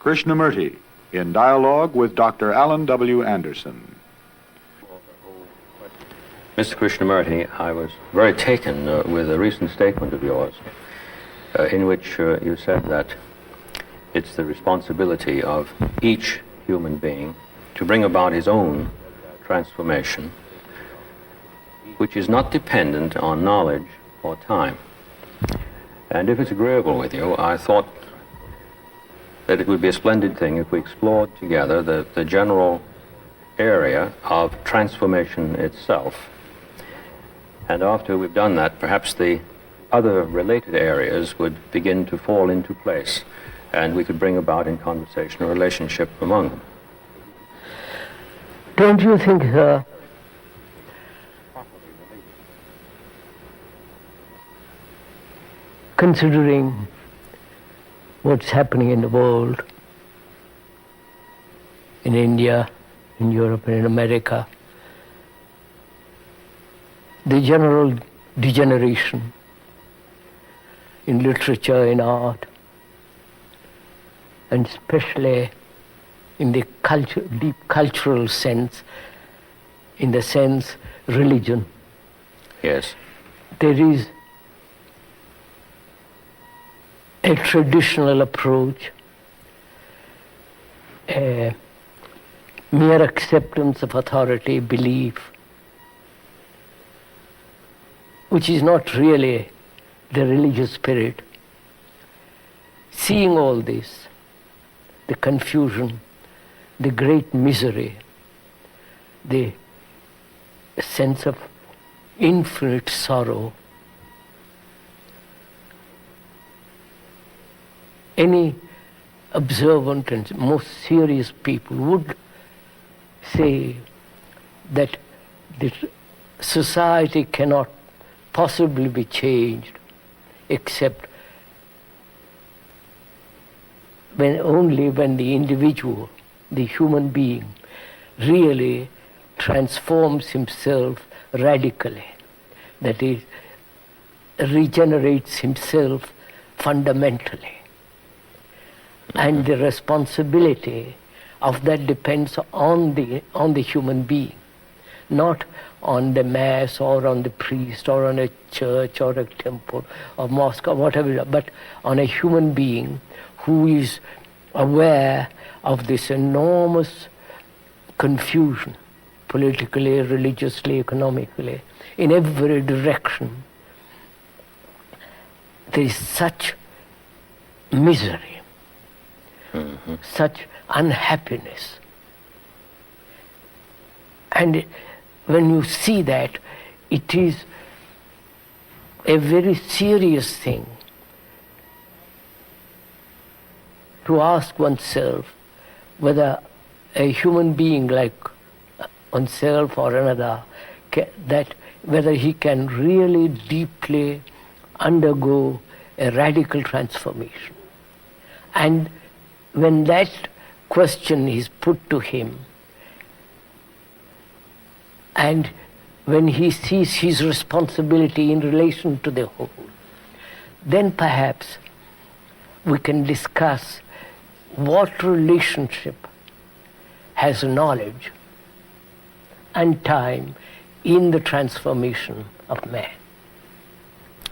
Krishnamurti, in dialogue with Dr. Allan W. Anderson. Mr. Krishnamurti, I was very taken with a recent statement of yours in which you said that it's the responsibility of each human being to bring about his own transformation, which is not dependent on knowledge or time. And if it's agreeable with you, I thought that it would be a splendid thing if we explored together the general area of transformation itself. And after we've done that, perhaps the other related areas would begin to fall into place, and we could bring about in conversation a relationship among them. Don't you think, sir, considering what's happening in the world, in India, in Europe, and in America, the general degeneration in literature, in art, and especially in the deep cultural sense, in the sense religion. Yes. There is a traditional approach, a mere acceptance of authority, belief, which is not really the religious spirit. Seeing all this, the confusion, the great misery, the sense of infinite sorrow, any observant and most serious people would say that the society cannot possibly be changed except only when the individual, the human being, really transforms himself radically, that is, regenerates himself fundamentally. And the responsibility of that depends on the human being, not on the mass or on the priest or on a church or a temple or mosque or whatever, but on a human being who is aware of this enormous confusion, politically, religiously, economically, in every direction. There is such misery, such unhappiness. And when you see that, it is a very serious thing to ask oneself whether a human being like oneself or another, whether he can really deeply undergo a radical transformation. And when that question is put to him, and when he sees his responsibility in relation to the whole, then perhaps we can discuss what relationship has knowledge and time in the transformation of man.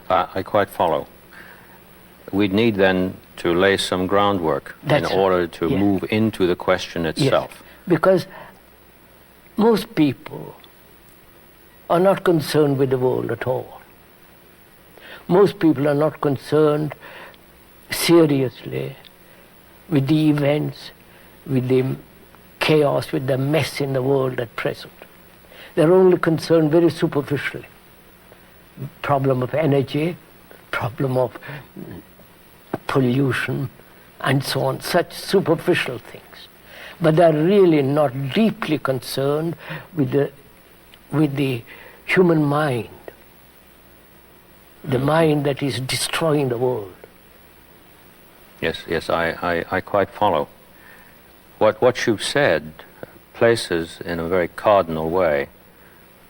I quite follow. We'd need then to lay some groundwork in order to move into the question itself. Yes, because most people are not concerned with the world at all. Most people are not concerned seriously with the events, with the chaos, with the mess in the world at present. They're only concerned very superficially. Problem of energy, problem of pollution, and so on, such superficial things. But they're really not deeply concerned with the human mind, the mind that is destroying the world. Yes, I quite follow. What you've said places in a very cardinal way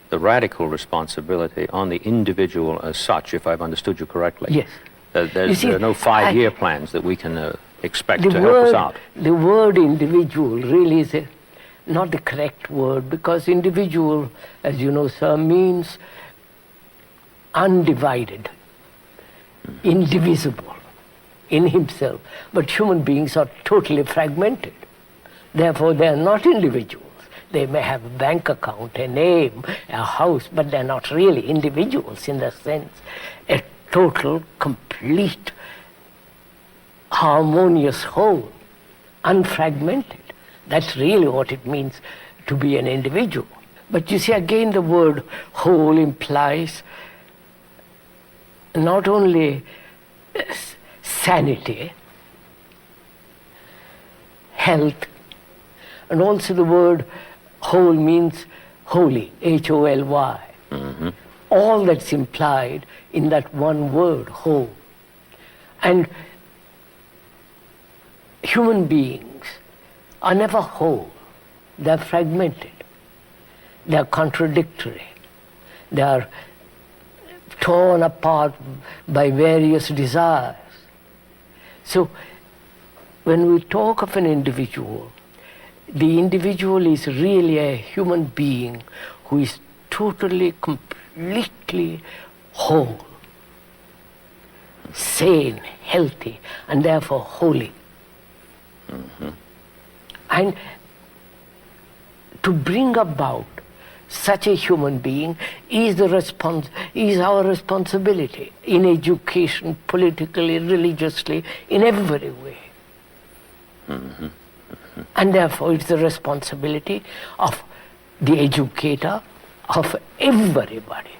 the radical responsibility on the individual as such, if I've understood you correctly. Yes. There are no 5-year plans that we can expect to help us out. The word individual really is not the correct word, because individual, as you know, sir, means undivided, indivisible in himself. But human beings are totally fragmented. Therefore, they are not individuals. They may have a bank account, a name, a house, but they're not really individuals in the sense. A total, complete, harmonious whole, unfragmented. That's really what it means to be an individual. But you see, again, the word whole implies not only sanity, health, and also the word whole means holy, H-O-L-Y. Mm-hmm. All that's implied in that one word, whole. And human beings are never whole. They're fragmented. They're contradictory. They are torn apart by various desires. So when we talk of an individual, the individual is really a human being who is totally, completely whole, sane, healthy, and therefore holy. Mm-hmm. And to bring about such a human being is our responsibility in education, politically, religiously, in every way. Mm-hmm. And therefore it's the responsibility of the educator, of everybody.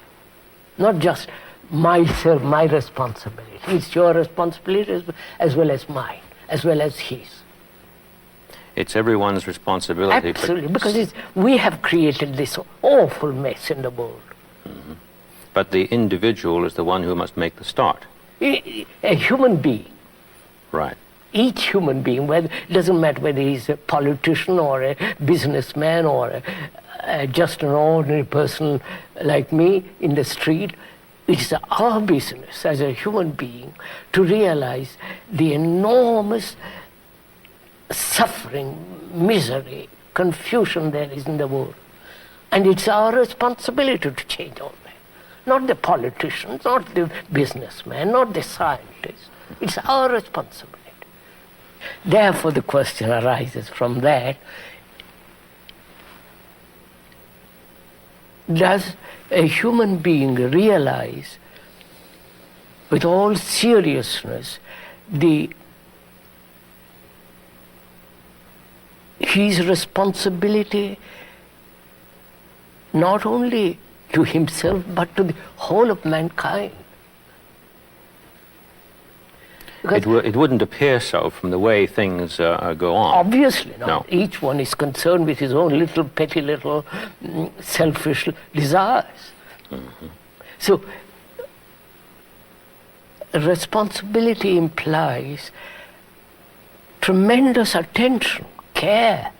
Not just myself, my responsibility. It's your responsibility as well as mine, as well as his. It's everyone's responsibility. Absolutely, because we have created this awful mess in the world. Mm-hmm. But the individual is the one who must make the start. A human being. Right. Each human being, it doesn't matter whether he's a politician or a businessman or just an ordinary person like me in the street, it's our business as a human being to realize the enormous suffering, misery, confusion there is in the world. And it's our responsibility to change all that. Not the politicians, not the businessman, not the scientists. It's our responsibility. Therefore, the question arises from that: does a human being realize with all seriousness his responsibility not only to himself but to the whole of mankind? It wouldn't appear so from the way things go on. Obviously not. No. Each one is concerned with his own little, petty little, selfish desires. Mm-hmm. So, responsibility implies tremendous attention, care,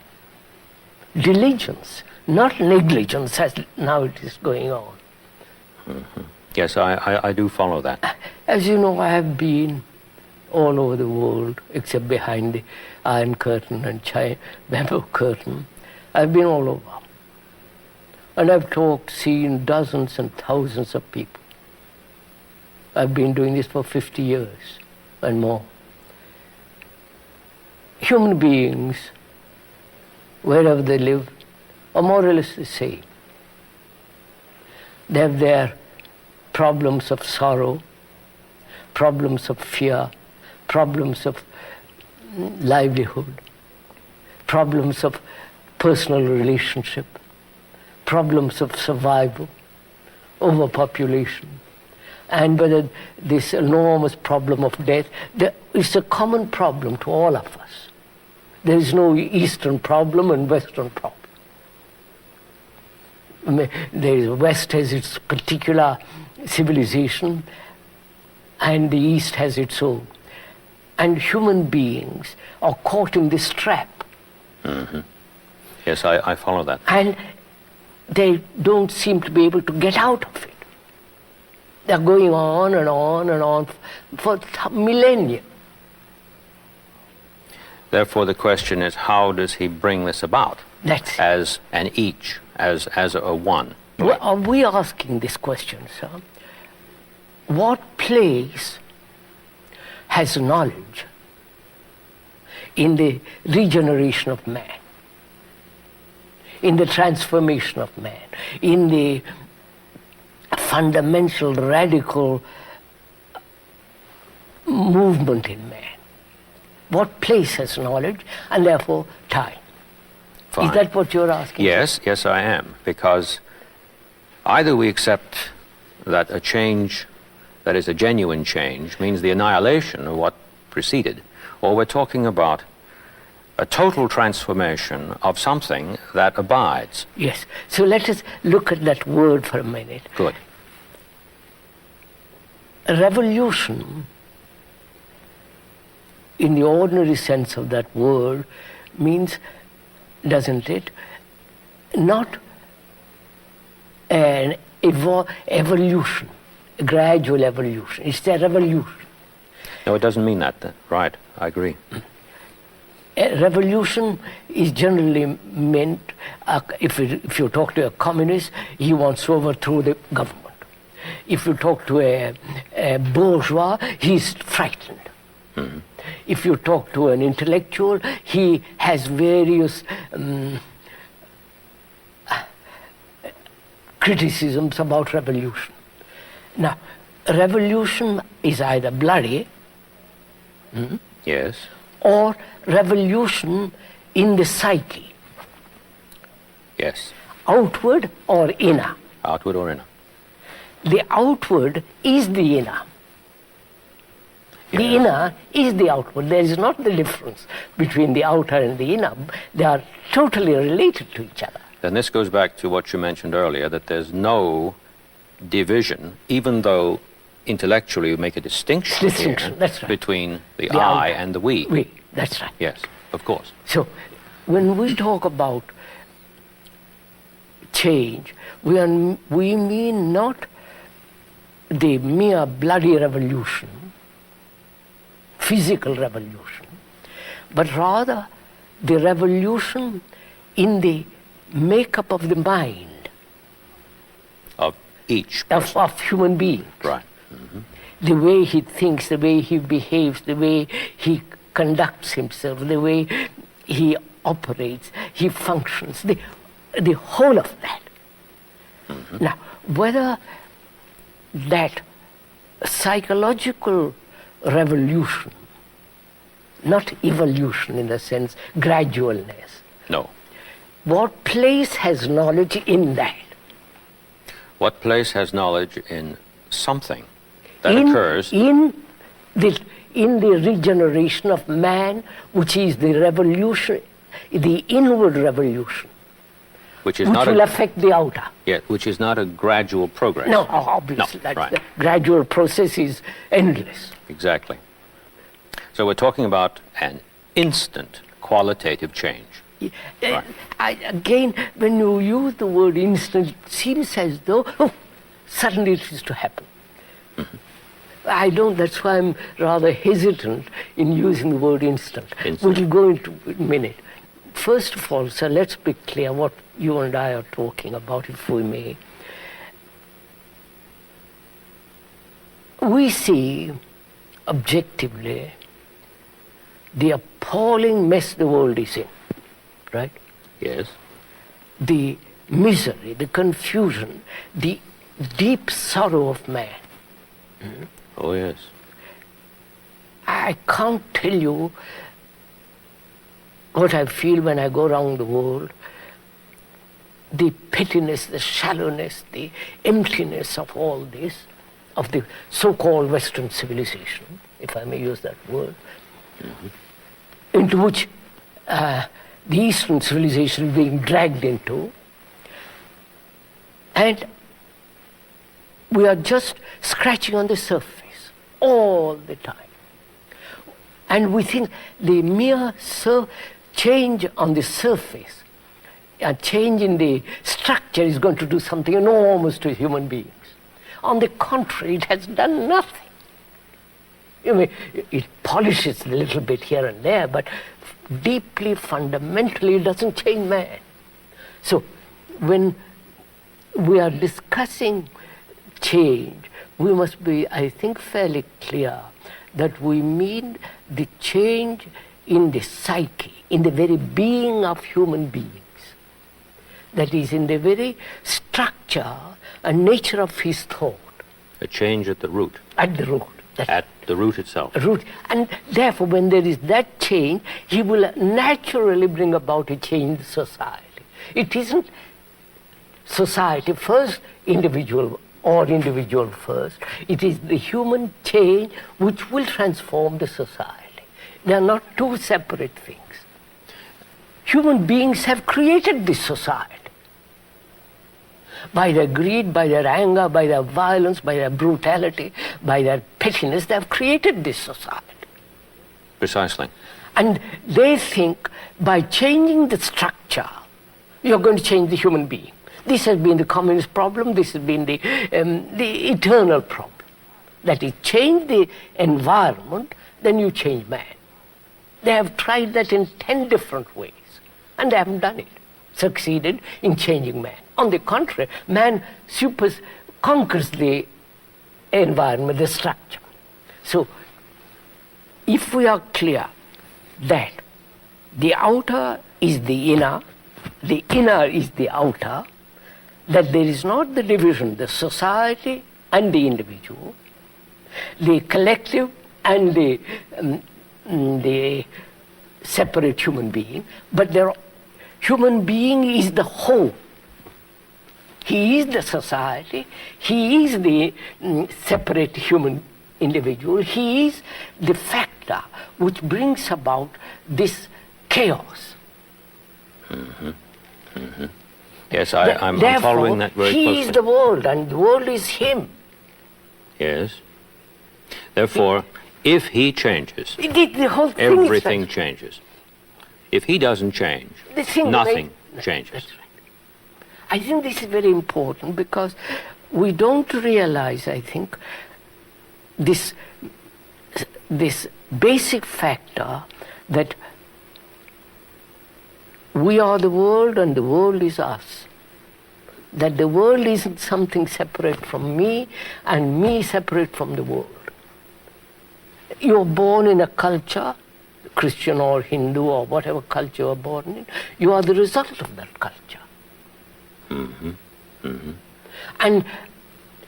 diligence, not negligence as now it is going on. Mm-hmm. Yes, I do follow that. As you know, I have been all over the world, except behind the Iron Curtain and Bamboo Curtain. I've been all over. And I've seen dozens and thousands of people. I've been doing this for 50 years and more. Human beings, wherever they live, are more or less the same. They have their problems of sorrow, problems of fear, problems of livelihood, problems of personal relationship, problems of survival, overpopulation, and whether this enormous problem of death, it's a common problem to all of us. There is no Eastern problem and Western problem. The West has its particular civilization and the East has its own. And human beings are caught in this trap. Mm-hmm. Yes, I follow that. And they don't seem to be able to get out of it. They're going on and on and on for millennia. Therefore, the question is, how does he bring this about? That's it. As an each, as a one. Well, are we asking this question, sir? What place has knowledge in the regeneration of man, in the transformation of man, in the fundamental, radical movement in man? What place has knowledge, and therefore time? Fine. Is that what you're asking? Yes, yes, I am. Because either we accept that a change that is a genuine change means the annihilation of what preceded, or we're talking about a total transformation of something that abides. Yes. So let us look at that word for a minute. Good. A revolution, in the ordinary sense of that word, means, doesn't it, not an evolution, a gradual evolution. It's a revolution. No, it doesn't mean that. Right, I agree. A revolution is generally meant, if you talk to a communist, he wants to overthrow the government. If you talk to a bourgeois, he's frightened. Mm-hmm. If you talk to an intellectual, he has various criticisms about revolution. Now, revolution is either bloody, yes, or revolution in the psyche. Yes. Outward or inner. Outward or inner. The outward is the inner. The Yeah. inner is the outward. There is not the difference between the outer and the inner. They are totally related to each other. Then this goes back to what you mentioned earlier, that there's no division, even though intellectually you make a distinction, here that's right, between the the I outer. and the we. We, that's right. Yes, of course. So, when we talk about change, we mean not the mere bloody revolution, physical revolution, but rather the revolution in the makeup of the mind Of each person. of human beings. Right. Mm-hmm. The way he thinks, the way he behaves, the way he conducts himself, the way he operates, he functions, the whole of that. Mm-hmm. Now, whether that psychological revolution, not evolution in the sense, gradualness, No. what place has knowledge in that? What place has knowledge in something that occurs? In the regeneration of man, which is the revolution, the inward revolution, which is which not will affect the outer. Yeah, which is not a gradual progress. No, obviously, No, right. the gradual process is endless. Exactly. So we're talking about an instant qualitative change. Right. Again, when you use the word instant, it seems as though, suddenly it is to happen. Mm-hmm. That's why I'm rather hesitant in using the word instant. We'll go into a minute. First of all, sir, let's be clear what you and I are talking about, if we may. We see, objectively, the appalling mess the world is in, right? Yes. The misery, the confusion, the deep sorrow of man. Mm-hmm. Oh, yes. I can't tell you what I feel when I go around the world. The pettiness, the shallowness, the emptiness of all this, of the so-called Western civilization, if I may use that word, into which the Eastern civilization is being dragged into. And we are just scratching on the surface all the time. And we think the mere change on the surface, a change in the structure is going to do something enormous to human beings. On the contrary, it has done nothing. You mean, it polishes a little bit here and there, but deeply, fundamentally, it doesn't change man. So when we are discussing change, we must be, I think, fairly clear that we mean the change in the psyche, in the very being of human beings. That is, in the very structure and nature of his thought. A change at the root. At the root. At the root itself. Root. And therefore, when there is that change, he will naturally bring about a change in society. It isn't society first, individual or individual first. It is the human change which will transform the society. They are not two separate things. Human beings have created this society. By their greed, by their anger, by their violence, by their brutality, by their pettiness, they have created this society. Precisely. And they think by changing the structure, you're going to change the human being. This has been the communist problem, this has been the eternal problem. That is, change the environment, then you change man. They have tried that in 10 different ways, and they haven't done it, succeeded in changing man. On the contrary, man conquers the environment, the structure. So, if we are clear that the outer is the inner is the outer, that there is not the division, the society and the individual, the collective and the separate human being, but human being is the whole. He is the society, he is the separate human individual, he is the factor which brings about this chaos. Mm-hmm. Mm-hmm. Yes, I'm following that very closely. He is the world and the world is him. Yes. Therefore, if he changes, the whole thing everything changes. If he doesn't change, nothing changes. That's right. I think this is very important because we don't realize, I think, this basic factor that we are the world and the world is us. That the world isn't something separate from me and me separate from the world. You're born in a culture, Christian or Hindu or whatever culture you're born in, you are the result of that culture. Mm-hmm. Mm-hmm. And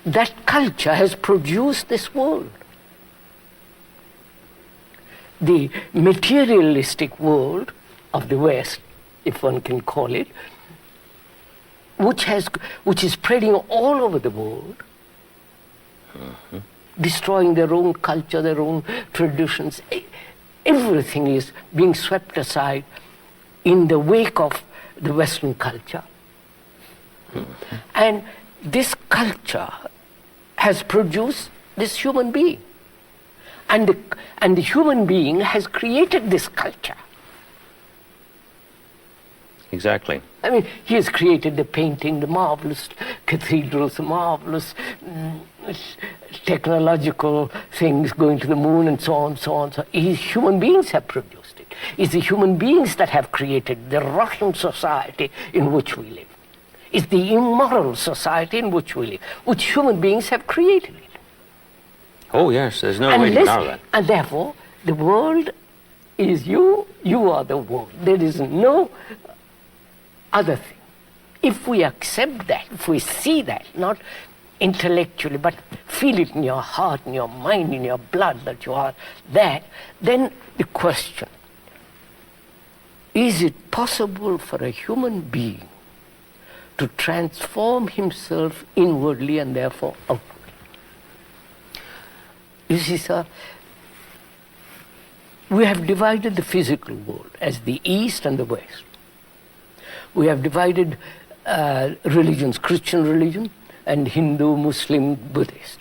that culture has produced this world. The materialistic world of the West, if one can call it, which is spreading all over the world, mm-hmm. destroying their own culture, their own traditions. Everything is being swept aside in the wake of the Western culture. Mm-hmm. And this culture has produced this human being. And the human being has created this culture. Exactly. I mean, he has created the painting, the marvelous cathedrals, the marvelous technological things going to the moon and so on, so on. So human beings have produced it. It's the human beings that have created the Russian society in which we live. It's the immoral society in which we live, which human beings have created it. Oh yes, there's no way to deny that. And therefore, the world is you, you are the world. There is no other thing. If we accept that, if we see that, not intellectually, but feel it in your heart, in your mind, in your blood that you are that, then the question, is it possible for a human being to transform himself inwardly and therefore outwardly? You see, sir, we have divided the physical world as the East and the West. We have divided religions, Christian religion and Hindu, Muslim, Buddhist.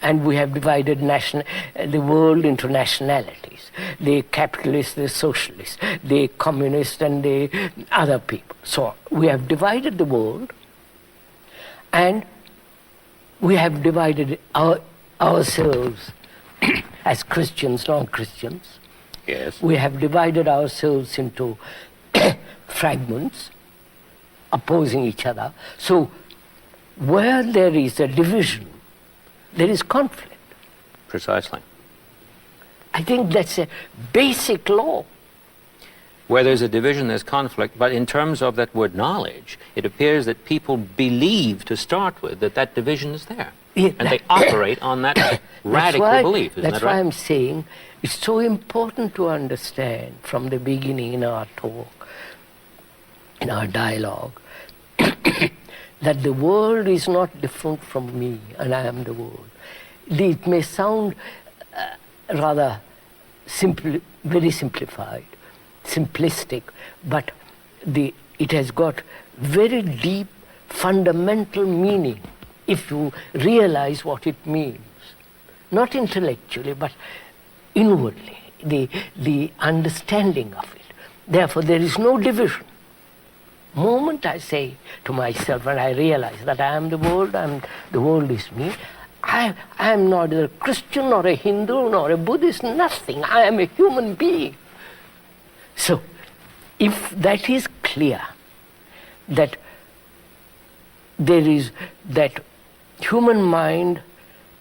And we have divided the world into nationalities, the capitalists, the socialists, the communists and the other people. So we have divided the world and we have divided ourselves as Christians, non-Christians, Yes. We have divided ourselves into fragments, opposing each other. So, where there is a division, there is conflict. Precisely. I think that's a basic law. Where there's a division, there's conflict, but in terms of that word knowledge, it appears that people believe to start with that division is there. Yeah, and they operate on that radical belief, isn't that right? That's why I'm saying it's so important to understand from the beginning in our talk, in our dialogue, that the world is not different from me and I am the world. It may sound rather simple, very simplified, simplistic, but it has got very deep fundamental meaning if you realize what it means. Not intellectually, but inwardly, the understanding of it. Therefore, there is no division. Moment I say to myself, and I realize that I am the world, and the world is me, I am not a Christian, nor a Hindu, nor a Buddhist, nothing. I am a human being. So, if that is clear, that there is that human mind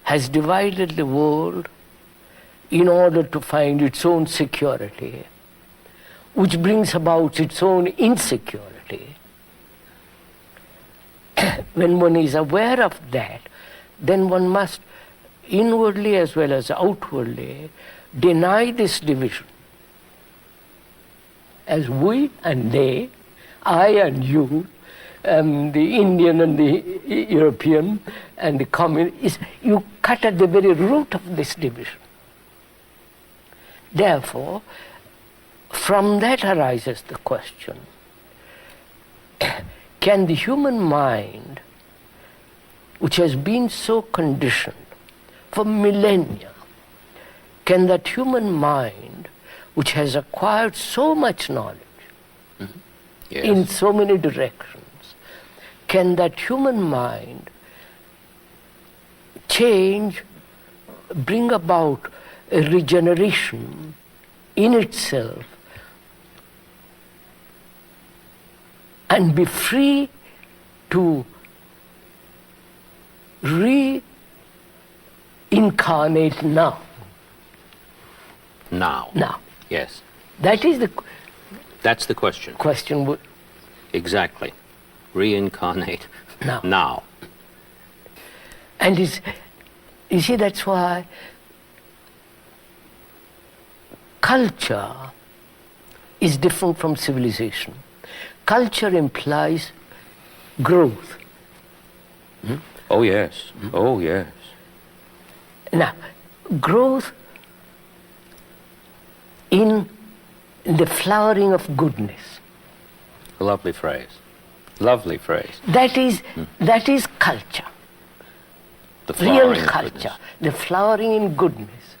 has divided the world in order to find its own security, which brings about its own insecurity. When one is aware of that, then one must inwardly as well as outwardly deny this division. As we and they, I and you, the Indian and the European and the communist, you cut at the very root of this division. Therefore, from that arises the question, can the human mind, which has been so conditioned for millennia, can that human mind, which has acquired so much knowledge Yes. in so many directions, can that human mind change, bring about a regeneration in itself and be free to reincarnate now? Now. Yes. That is the That's the question. question. Exactly. Reincarnate Now. And you see, that's why culture is different from civilization. Culture implies growth. Oh, yes. Oh, yes. Now, growth in the flowering of goodness. A lovely phrase. Lovely phrase. That is culture. The flowering Real of culture. goodness. The flowering in goodness.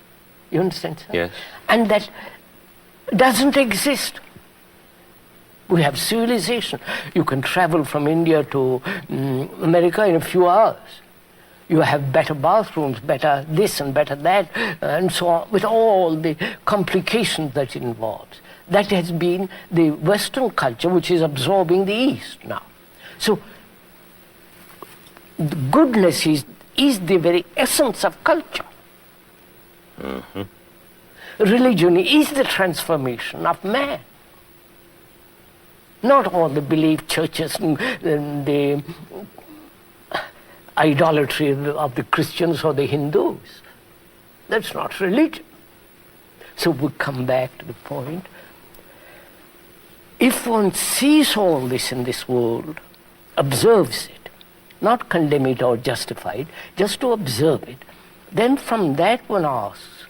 You understand, sir? Yes. And that doesn't exist. We have civilization. You can travel from India to America in a few hours. You have better bathrooms, better this and better that, and so on, with all the complications that it involves. That has been the Western culture which is absorbing the East now. So, the goodness is the very essence of culture. Mm-hmm. Religion is the transformation of man. Not all the belief churches and the idolatry of the Christians or the Hindus. That's not religion. So we come back to the point. If one sees all this in this world, observes it, not condemn it or justify it, just to observe it, then from that one asks,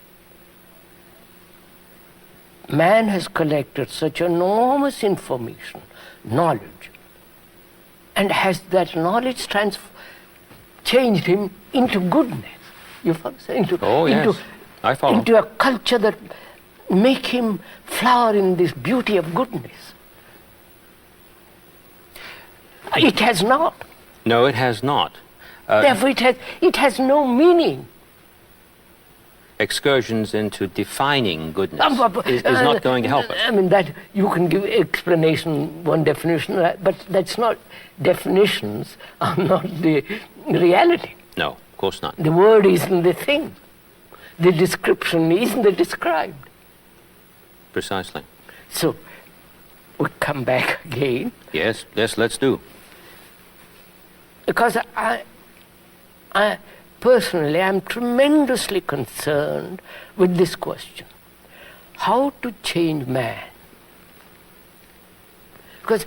man has collected such enormous information, knowledge, and has that knowledge changed him into goodness. You follow? I follow. Into a culture that make him flower in this beauty of goodness. It has not. No, it has not. Therefore, it has no meaning. excursions into defining goodness is not going to help us. I mean, that you can give explanation, one definition, but that's not, definitions are not the reality. No, of course not. The word isn't the thing. The description isn't the described. Precisely. So, we come back again. Yes, let's do. Because I personally am tremendously concerned with this question. How to change man? Because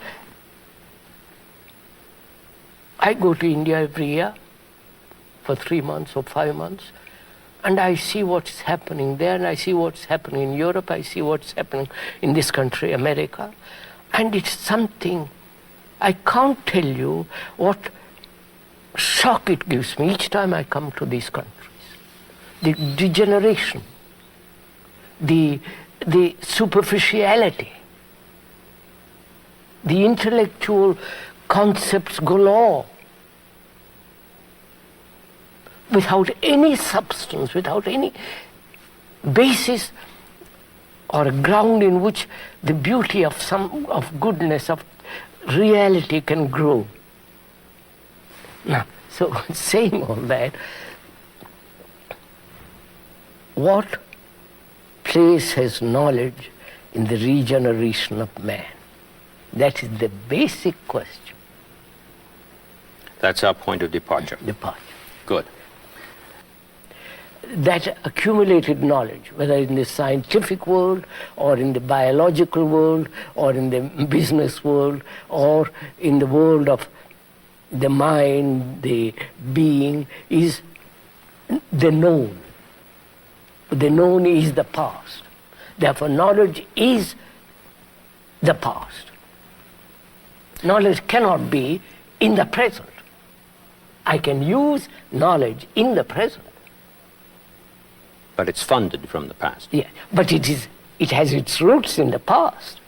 I go to India every year for 3 months or 5 months, and I see what's happening there, and I see what's happening in Europe, I see what's happening in this country, America, and it's something, I can't tell you what shock it gives me each time I come to these countries. The degeneration, the superficiality, the intellectual concepts galore, without any substance, without any basis or a ground in which the beauty of goodness, of reality can grow. Now, so saying all that, what place has knowledge in the regeneration of man? That is the basic question. That's our point of departure. Good. That accumulated knowledge, whether in the scientific world or in the biological world or in the business world or in the world of the mind, the being, is the known. The known is the past. Therefore, knowledge is the past. Knowledge cannot be in the present. I can use knowledge in the present. But it's funded from the past. Yeah, but it has its roots in the past.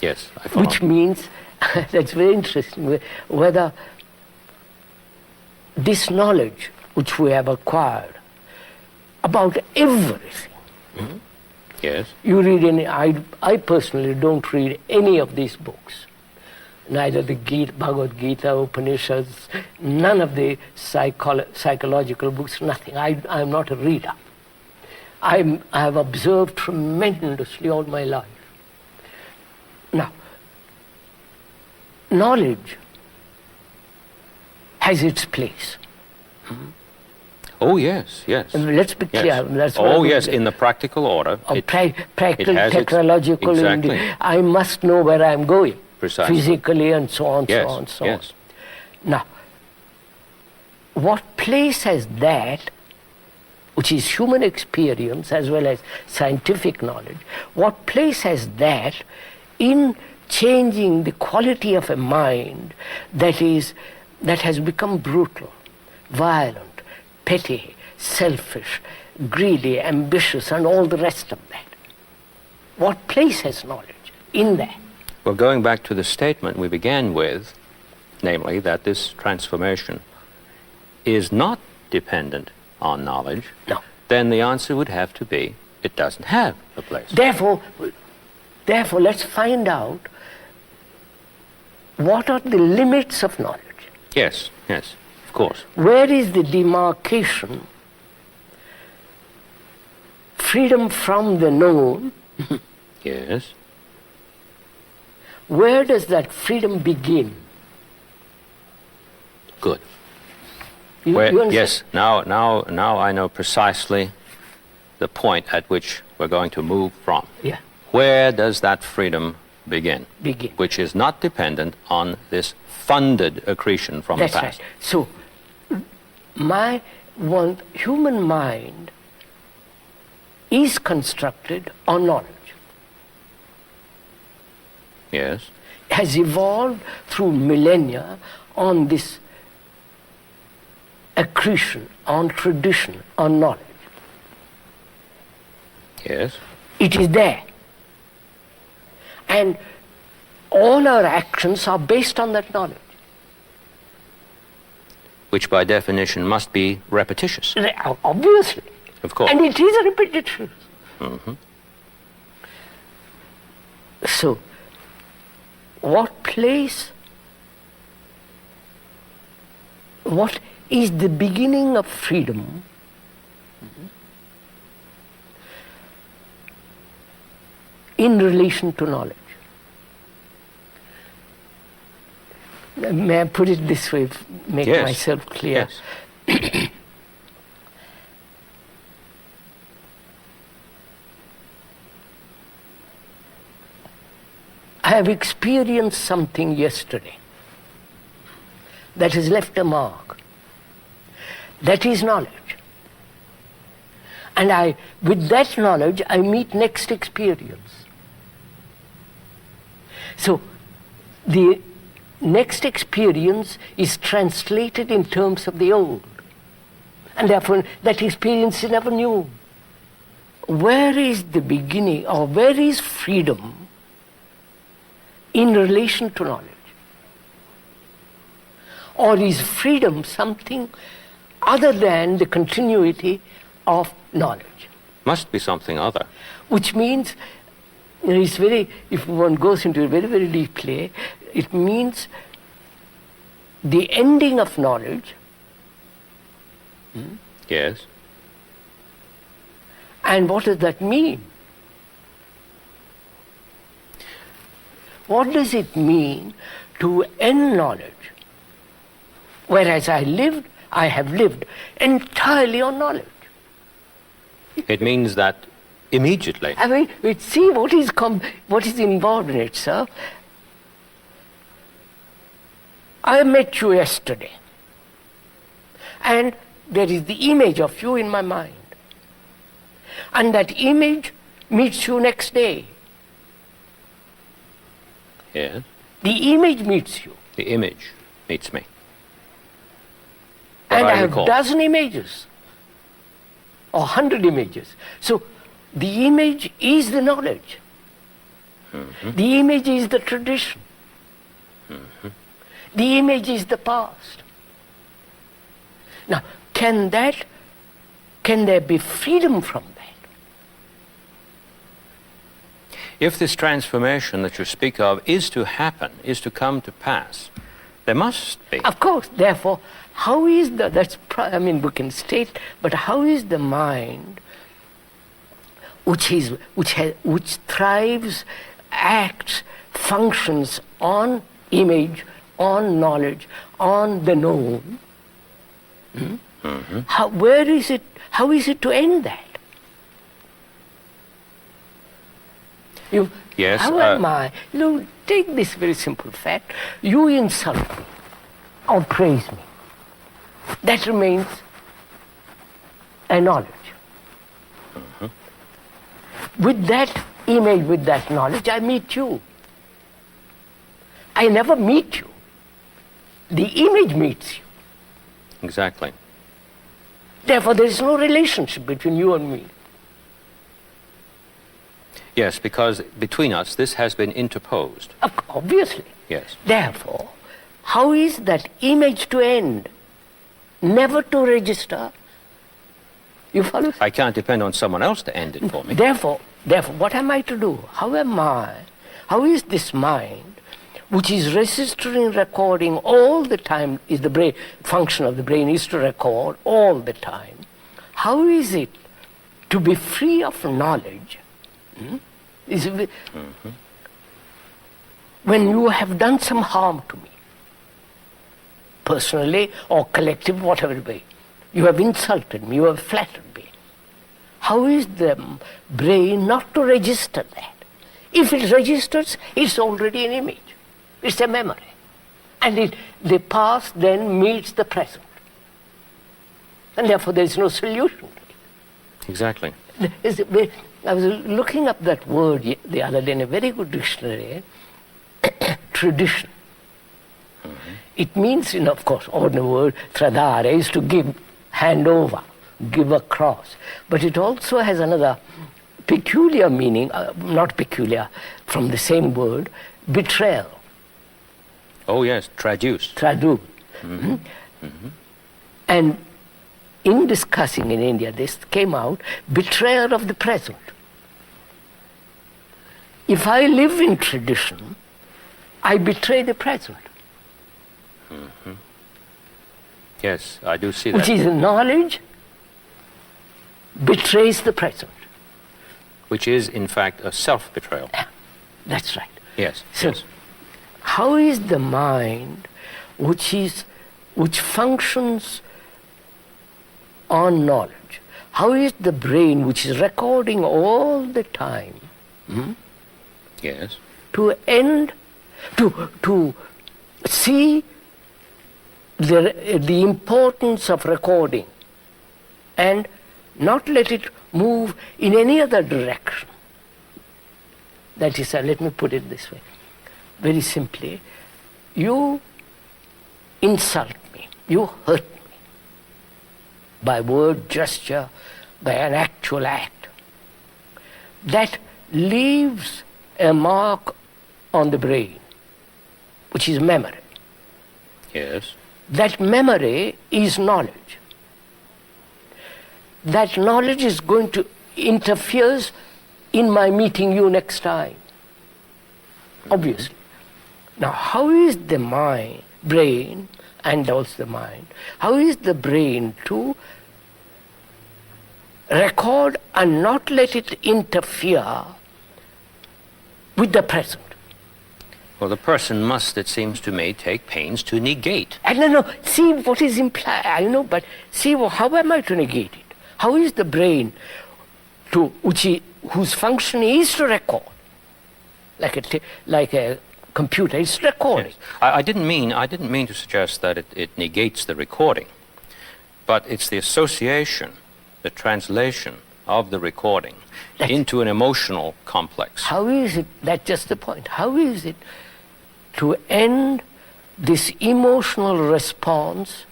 Yes, I follow. Which means, that's very interesting, whether this knowledge which we have acquired about everything. Mm-hmm. Yes. You read any, I personally don't read any of these books. Neither the Gita, Bhagavad Gita, Upanishads, none of the psychological books, nothing. I'm not a reader. I have observed tremendously all my life. Now, knowledge has its place. Oh, yes, yes. And let's be clear. Yes. That's oh, yes, in the practical order. Practical, technological. Exactly. I must know where I'm going. Precisely. Physically and so on, yes, so on, so yes. on. Now, what place has that, which is human experience as well as scientific knowledge, what place has that in changing the quality of a mind that has become brutal, violent, petty, selfish, greedy, ambitious, and all the rest of that? What place has knowledge in that? Well, going back to the statement we began with, namely that this transformation is not dependent on knowledge, no. Then the answer would have to be, it doesn't have a place. Therefore, let's find out what are the limits of knowledge. Yes, yes, of course. Where is the demarcation? Freedom from the known. Yes. Where does that freedom begin? Good. You understand? Yes, now I know precisely the point at which we're going to move from. Yeah. Where does that freedom begin? Which is not dependent on this funded accretion from That's the past. Right. So, human mind is constructed on knowledge. Yes. Has evolved through millennia on this accretion, on tradition, on knowledge. Yes. It is there. And all our actions are based on that knowledge. which by definition must be repetitious. Obviously. Of course. And it is repetitious. Mm-hmm. So, what is the beginning of freedom? In relation to knowledge. May I put it this way, make Yes. myself clear? Yes. I have experienced something yesterday that has left a mark. That is knowledge. And with that knowledge, I meet next experience. So, the next experience is translated in terms of the old. And therefore, that experience is never new. Where is the beginning, or where is freedom in relation to knowledge? Or is freedom something other than the continuity of knowledge? Must be something other. Which means, it's very, if one goes into it very, very deeply, it means the ending of knowledge. Yes. And what does that mean? What does it mean to end knowledge? Whereas I have lived entirely on knowledge. It means that immediately. I mean, see what is involved in it, sir. I met you yesterday, and there is the image of you in my mind. And that image meets you next day. Yes. The image meets you. The image meets me. And I I have recall. dozen images, or 100 images. So the image is the knowledge. Mm-hmm. The image is the tradition. Mm-hmm. The image is the past. Now, can there be freedom from that? If this transformation that you speak of is to happen, is to come to pass, there must be. Of course, therefore, how is we can state, but how is the mind which thrives, acts, functions on image, on knowledge, on the known? Mm-hmm. How is it to end that? Yes. How am I? Take this very simple fact. You insult me or praise me. That remains a knowledge. Mm-hmm. With that image, with that knowledge, I meet you. I never meet you. The image meets you. Exactly. Therefore, there is no relationship between you and me. Yes, because between us this has been interposed. Obviously. Yes. Therefore, how is that image to end? Never to register. You follow? I can't depend on someone else to end it for me. Therefore, what am I to do? How am I? How is this mind, which is registering, recording all the time, is the brain, function of the brain is to record all the time. How is it to be free of knowledge? Mm-hmm. When you have done some harm to me, personally or collective, whatever it be, you have insulted me, you have flattered me. How is the brain not to register that? If it registers, it's already an image. It's a memory. And the past then meets the present. And therefore there is no solution to it. Exactly. I was looking up that word the other day in a very good dictionary, tradition. Mm-hmm. It means, of course, ordinary word, tradare, is to give, hand over, give across. But it also has another peculiar meaning, not peculiar, from the same word, betrayal. Oh yes, traduce. Tradu. Mm-hmm. Mm-hmm. And in discussing in India, this came out, betrayer of the present. If I live in tradition, I betray the present. Mm-hmm. Yes, I do see Which that. is knowledge betrays the present. Which is, in fact, a self-betrayal. That's right. Yes. So, yes. how is the mind which functions on knowledge? How is the brain which is recording all the time Yes. to see the importance of recording and not let it move in any other direction? That is, let me put it this way, very simply. You insult me, you hurt me by word, gesture, by an actual act. That leaves a mark on the brain, which is memory. Yes. That memory is knowledge. That knowledge is going to interfere in my meeting you next time. Obviously. Now, how is the brain, and also the mind, how is the brain to record and not let it interfere with the present? Well, the person must, it seems to me, take pains to negate. No, see what is implied, I know, but see, how am I to negate it? How is the brain whose function is to record, like a computer, it's recording. Yes. I didn't mean to suggest that it negates the recording, but it's the association, the translation of the recording into an emotional complex. How is it, that's just the point, how is it to end this emotional response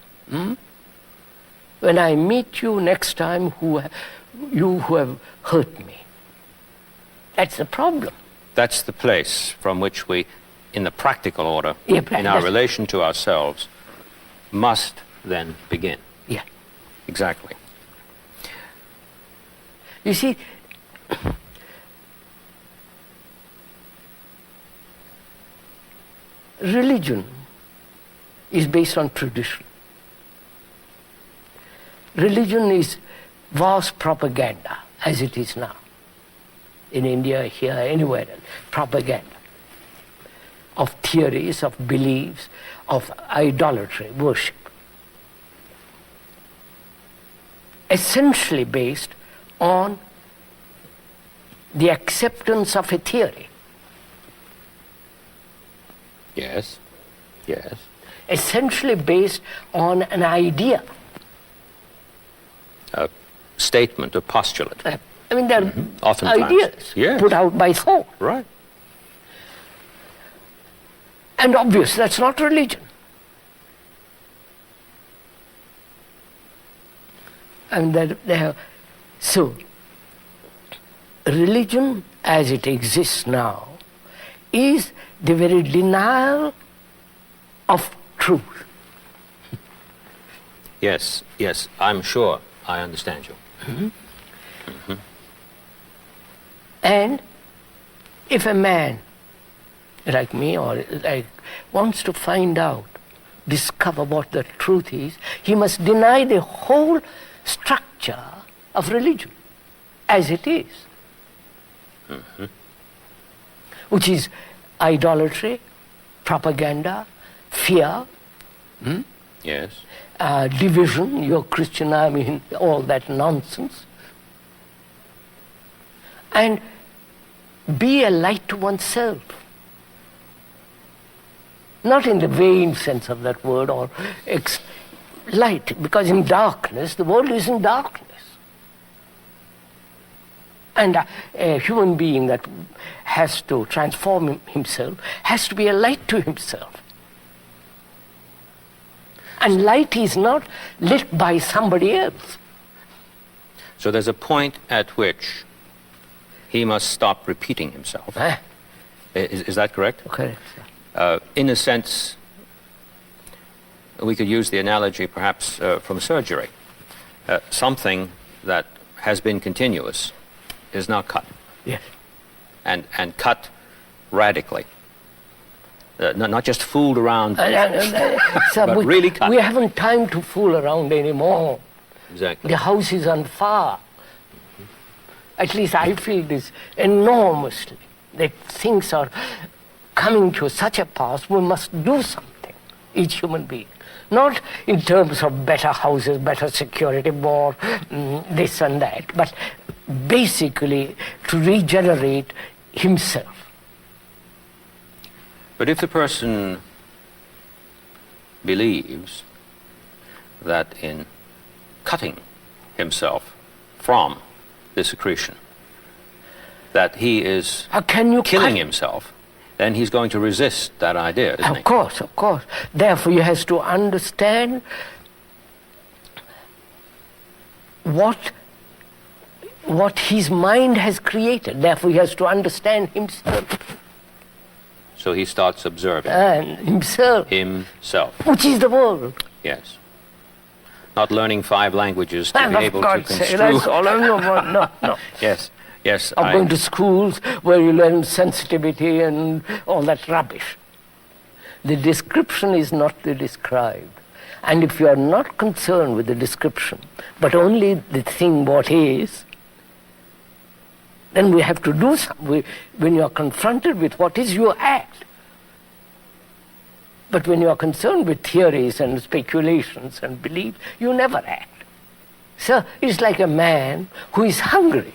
when I meet you next time who have hurt me? That's the problem. That's the place from which we, in the practical order, Yeah, in our relation to ourselves, must then begin. Yeah. Exactly. You see, religion is based on tradition. Religion is vast propaganda, as it is now. In India, here, anywhere else, propaganda of theories, of beliefs, of idolatry, worship. Essentially based on the acceptance of a theory. Yes. Yes. Essentially based on an idea. A statement, a postulate. I mean, they're Oftentimes. ideas Yes. put out by thought. Right. And obvious, that's not religion. And so, religion as it exists now is the very denial of truth. Yes, yes, I'm sure I understand you. And if a man like me or wants to find out, discover what the truth is, he must deny the whole structure of religion as it is, which is idolatry, propaganda, fear, Yes. division, you're Christian, I mean, all that nonsense. And be a light to oneself. Not in the vain sense of that word, or light, because in darkness, the world is in darkness. And a human being that has to transform himself has to be a light to himself. And light is not lit by somebody else. So there's a point at which he must stop repeating himself. Is that correct? Correct. In a sense, we could use the analogy perhaps from surgery. Something that has been continuous is now cut. Yes. And cut radically. Not just fooled around, So but really cut. we haven't time to fool around anymore. Exactly. The house is on fire. At least I feel this enormously, that things are coming to such a pass, we must do something, each human being. Not in terms of better houses, better security, more this and that, but basically to regenerate himself. But if the person believes that in cutting himself from this accretion, that he is killing himself, then he's going to resist that idea, isn't he? Of course, of course. Therefore, he has to understand what his mind has created. Therefore, he has to understand himself. So he starts observing And himself, himself. which is the world. Yes. Not learning 5 languages to And be of able to God's construe. sake, that's all I know. No. Yes, yes. Of going to schools where you learn sensitivity and all that rubbish. The description is not the described. And if you are not concerned with the description, but only the thing what is, then we have to do something. When you are confronted with what is, you act. But when you are concerned with theories and speculations and beliefs, you never act. So it's like a man who is hungry.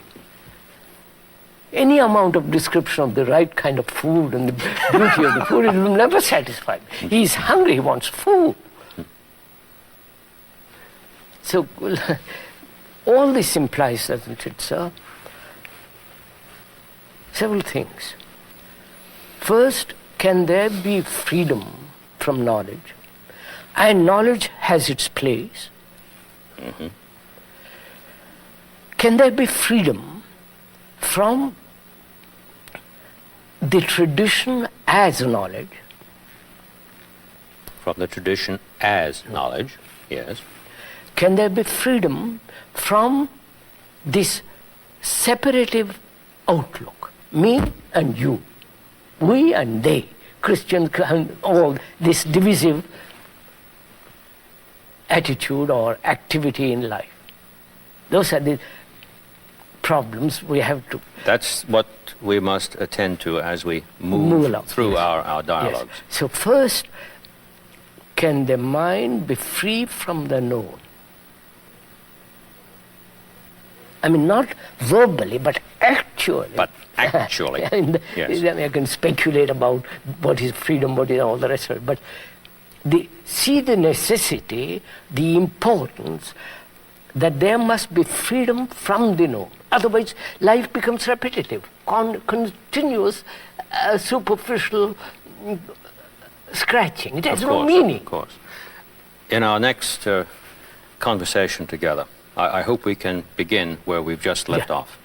Any amount of description of the right kind of food and the beauty of the food, it will never satisfy him. He is hungry, he wants food. So all this implies, doesn't it, sir? Several things. First, can there be freedom from knowledge? And knowledge has its place. Mm-hmm. Can there be freedom from the tradition as knowledge? From the tradition as knowledge, yes. Can there be freedom from this separative outlook? Me and you, we and they, Christians and all this divisive attitude or activity in life. Those are the problems we have to... That's what we must attend to as we move along, through yes. our dialogues. Yes. So first, can the mind be free from the known? I mean, not verbally, but actually. But actually, yes. I can speculate about what is freedom, what is all the rest of it, but see the necessity, the importance, that there must be freedom from the known. Otherwise, life becomes repetitive, continuous, superficial scratching. It has no meaning. Of course. In our next conversation together, I hope we can begin where we've just left off.